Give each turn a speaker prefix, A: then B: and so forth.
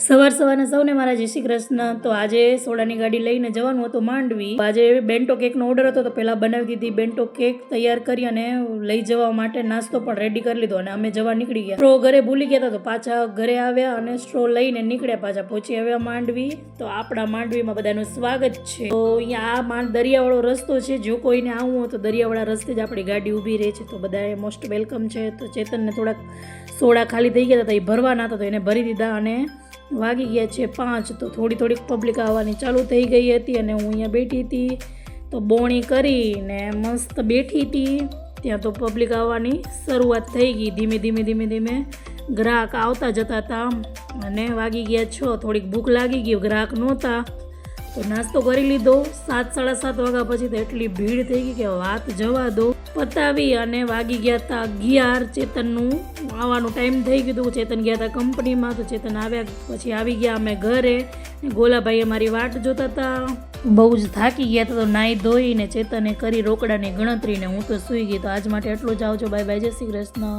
A: સવારના સૌને મારા જય શ્રી કૃષ્ણ। તો આજે સોડાની ગાડી લઈને જવાનું હતું માંડવી। આજે બેન્ટો કેકનો ઓર્ડર હતો તો પહેલાં બનાવી દીધી બેન્ટો કેક તૈયાર કરી અને લઈ જવા માટે નાસ્તો પણ રેડી કરી લીધો અને અમે જવા નીકળી ગયા। સ્ટ્રો ઘરે ભૂલી ગયા હતા તો પાછા ઘરે આવ્યા અને સ્ટ્રો લઈને નીકળ્યા, પાછા પહોંચી આવ્યા માંડવી। તો આપણા માંડવીમાં બધાનું સ્વાગત છે। તો અહીંયા આ દરિયાવાળો રસ્તો છે, જો કોઈને આવવું હોય તો દરિયાવાળા રસ્તે જ આપણી ગાડી ઊભી રહે છે, તો બધાએ મોસ્ટ વેલકમ છે। તો ચેતનને થોડાક સોડા ખાલી થઈ ગયા હતા, એ ભરવાના હતા તો એને ભરી દીધા અને વાગી ગયા છે 5। તો થોડીક પબ્લિક આવવાની ચાલુ થઈ ગઈ હતી અને હું અહીંયા બેઠી હતી, તો બોણી કરીને મસ્ત બેઠી હતી ત્યાં તો પબ્લિક આવવાની શરૂઆત થઈ ગઈ। ધીમે ગ્રાહક આવતા જતા હતા અને વાગી ગયા 6। થોડીક ભૂખ લાગી ગઈ, ગ્રાહક નહોતા તો નાસ્તો કરી લીધો। 7 સાડા 7 વાગ્યા પછી તો એટલી ભીડ થઈ ગઈ કે વાત જવા દો। પતાવી અને વાગી ગયા હતા 11। ચેતનનું આવવાનું ટાઈમ થઈ ગયું, ચેતન ગયા હતા કંપનીમાં, તો ચેતન આવ્યા પછી આવી ગયા અમે ઘરે। ગોલાભાઈ અમારી વાટ જોતા હતા, બહુ જ થાકી ગયા હતા, તો નાહી ધોઈને ચેતને કરી રોકડાની ગણતરીને હું તો સૂઈ ગઈ। તો આજ માટે એટલું જ, આવજો, બાય બાય, જય શ્રી કૃષ્ણ।